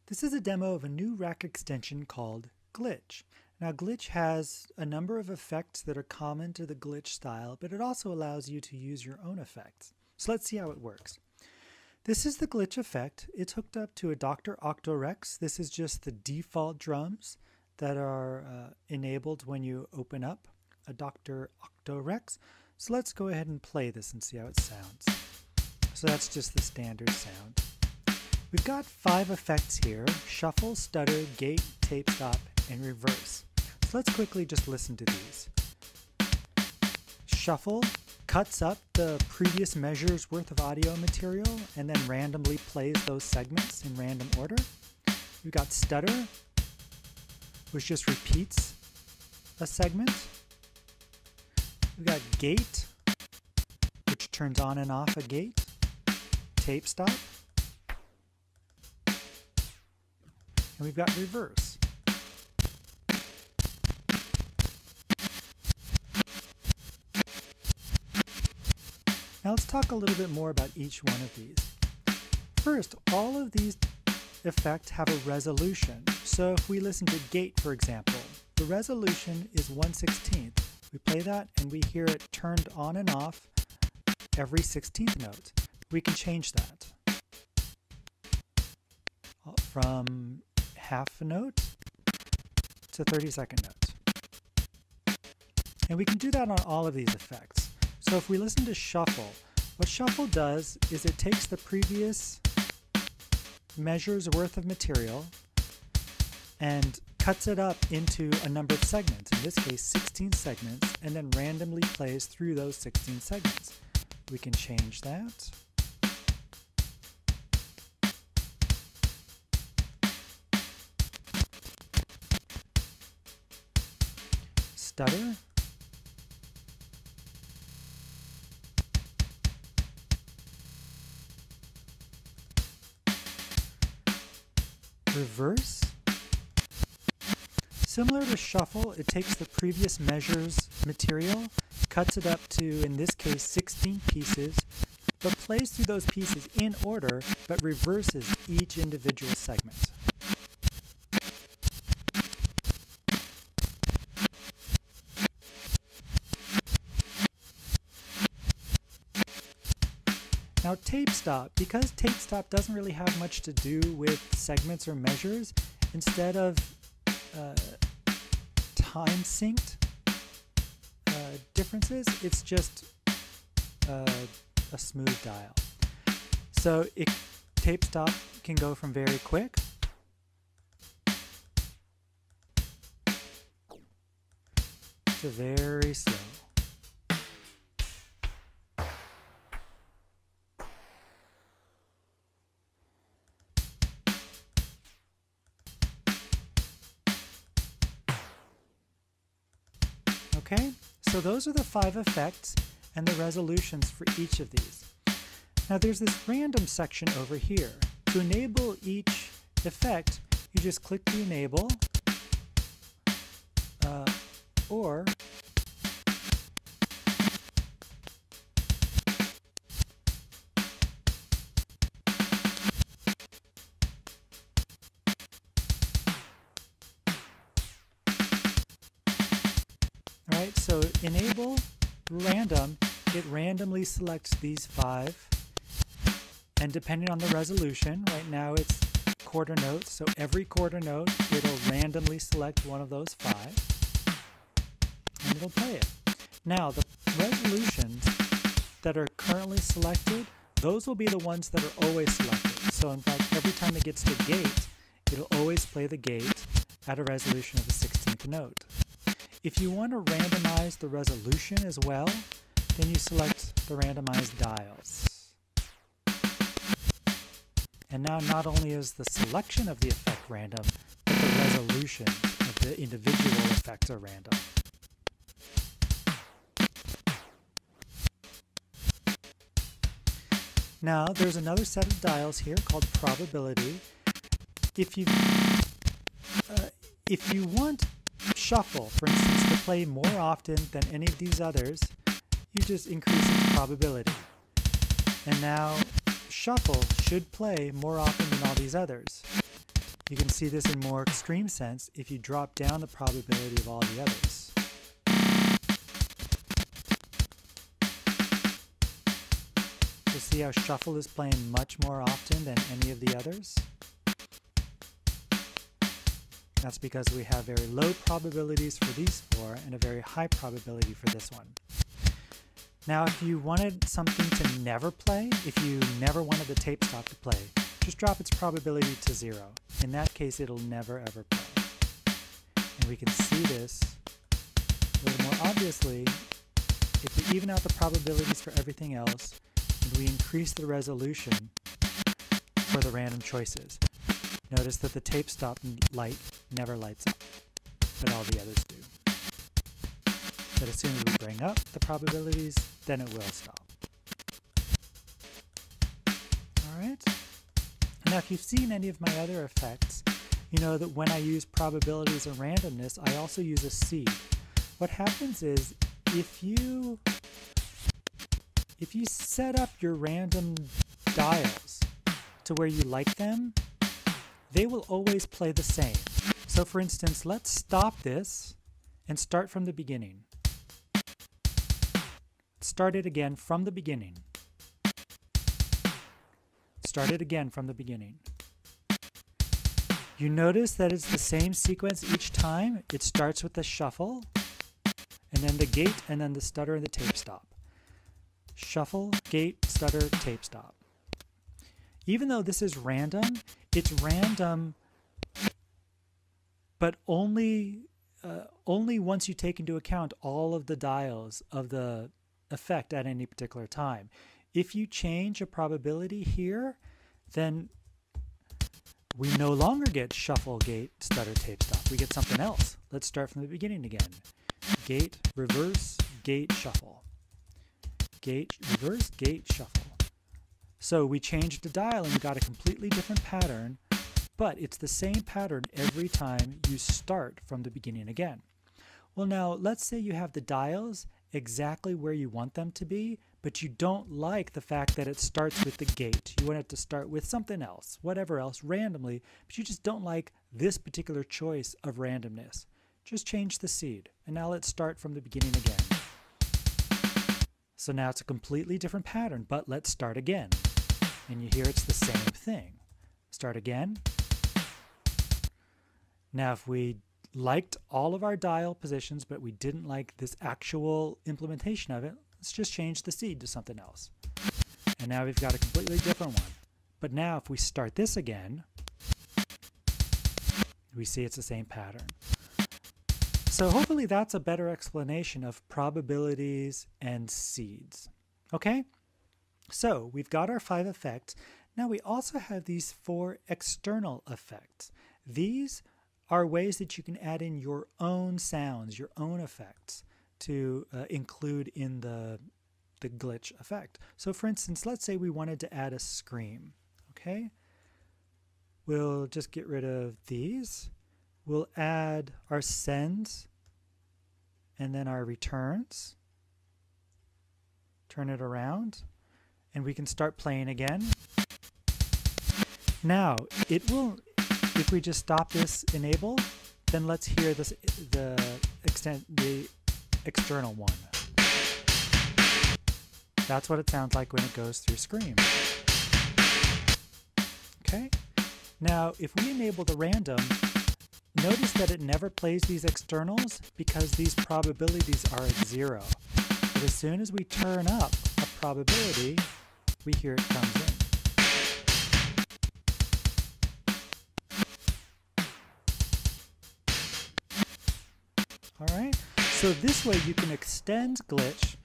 This is a demo of a new rack extension called Glitch. Now Glitch has a number of effects that are common to the Glitch style, but it also allows you to use your own effects. So let's see how it works. This is the Glitch effect. It's hooked up to a Dr. Octorex. This is just the default drums that are enabled when you open up a Dr. Octorex. So let's go ahead and play this and see how it sounds. So that's just the standard sound. We've got 5 effects here: shuffle, stutter, gate, tape stop, and reverse. So let's quickly just listen to these. Shuffle cuts up the previous measure's worth of audio material and then randomly plays those segments in random order. We've got stutter, which just repeats a segment. We've got gate, which turns on and off a gate. Tape stop. And we've got reverse. Now let's talk a little bit more about each one of these. First, all of these effects have a resolution. So if we listen to gate, for example, the resolution is 1/16. We play that and we hear it turned on and off every 16th note. We can change that from half a note to 32nd note. And we can do that on all of these effects. So if we listen to shuffle, what shuffle does is it takes the previous measure's worth of material and cuts it up into a number of segments, in this case 16 segments, and then randomly plays through those 16 segments. We can change that. Stutter. Reverse. Similar to shuffle, it takes the previous measure's material, cuts it up to, in this case, 16 pieces, but plays through those pieces in order, but reverses each individual segment. Now tape stop, because tape stop doesn't really have much to do with segments or measures, instead of time synced differences, it's just a smooth dial. So tape stop can go from very quick to very slow. Okay, so those are the 5 effects and the resolutions for each of these. Now there's this random section over here. To enable each effect, you just click the enable, or Alright, so enable random, it randomly selects these 5, and depending on the resolution, right now it's quarter notes, so every quarter note it'll randomly select one of those 5, and it'll play it. Now the resolutions that are currently selected, those will be the ones that are always selected. So in fact, every time it gets to gate, it'll always play the gate at a resolution of the 16th note. If you want to randomize the resolution as well, then you select the randomized dials. And now not only is the selection of the effect random, but the resolution of the individual effects are random. Now there's another set of dials here called probability. If you want shuffle, for instance, to play more often than any of these others, you just increase its probability. And now shuffle should play more often than all these others. You can see this in more extreme sense if you drop down the probability of all the others. So see how shuffle is playing much more often than any of the others? That's because we have very low probabilities for these four and a very high probability for this one. Now, if you wanted something to never play, if you never wanted the tape stop to play, just drop its probability to 0. In that case, it'll never ever play. And we can see this a little more obviously if we even out the probabilities for everything else and we increase the resolution for the random choices. Notice that the tape stop light never lights up, but all the others do. But as soon as we bring up the probabilities, then it will stop. Alright? Now if you've seen any of my other effects, you know that when I use probabilities or randomness, I also use a seed. What happens is if you set up your random dials to where you like them, they will always play the same. So for instance, let's stop this and start from the beginning. Start it again from the beginning. Start it again from the beginning. You notice that it's the same sequence each time. It starts with the shuffle, and then the gate, and then the stutter and the tape stop. Shuffle, gate, stutter, tape stop. Even though this is random, it's random, but only once you take into account all of the dials of the effect at any particular time. If you change a probability here, then we no longer get shuffle, gate, stutter, tape stop. We get something else. Let's start from the beginning again. Gate, reverse, gate, shuffle. Gate, reverse, gate, shuffle. So we changed the dial and we got a completely different pattern, but it's the same pattern every time you start from the beginning again. Well, now let's say you have the dials exactly where you want them to be, but you don't like the fact that it starts with the gate. You want it to start with something else, whatever else, randomly, but you just don't like this particular choice of randomness. Just change the seed, and now let's start from the beginning again. So now it's a completely different pattern, but let's start again. And you hear it's the same thing. Start again. Now if we liked all of our dial positions, but we didn't like this actual implementation of it, let's just change the seed to something else. And now we've got a completely different one. But now if we start this again, we see it's the same pattern. So hopefully that's a better explanation of probabilities and seeds. Okay? So we've got our 5 effects. Now we also have these 4 external effects. These are ways that you can add in your own sounds, your own effects to include in the glitch effect. So for instance, let's say we wanted to add a scream. Okay? We'll just get rid of these. We'll add our sends and then our returns. Turn it around. And we can start playing again. Now, it will, if we just stop this enable, then let's hear this, the external one. That's what it sounds like when it goes through scream. Okay? Now, if we enable the random, notice that it never plays these externals because these probabilities are at 0. But as soon as we turn up a probability, we hear it comes in. Alright, so this way you can extend glitch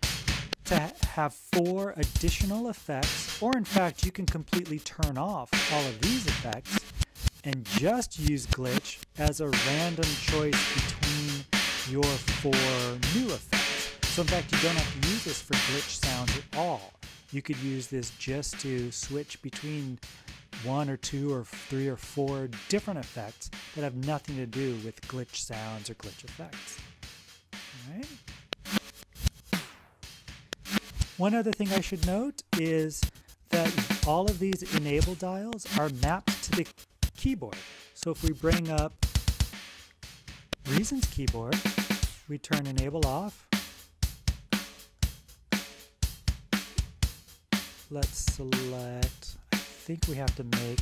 to have 4 additional effects, or in fact you can completely turn off all of these effects and just use glitch as a random choice between your 4 new effects. So in fact you don't have to use this for glitch sounds at all. You could use this just to switch between 1 or 2 or 3 or 4 different effects that have nothing to do with glitch sounds or glitch effects. All right. One other thing I should note is that all of these enable dials are mapped to the keyboard. So if we bring up Reason's keyboard, we turn enable off. Let's select, I think we have to make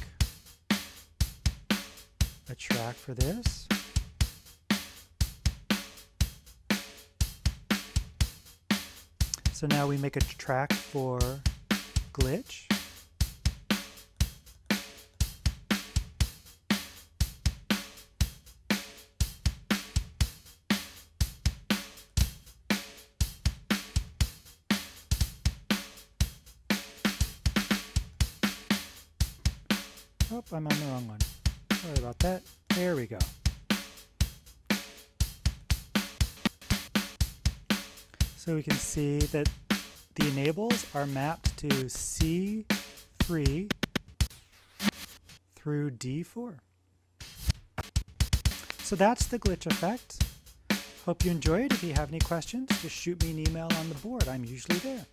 a track for this. So now we make a track for glitch. Oh, I'm on the wrong one. Sorry about that. There we go. So we can see that the enables are mapped to C3 through D4. So that's the glitch effect. Hope you enjoyed. If you have any questions, just shoot me an email on the board. I'm usually there.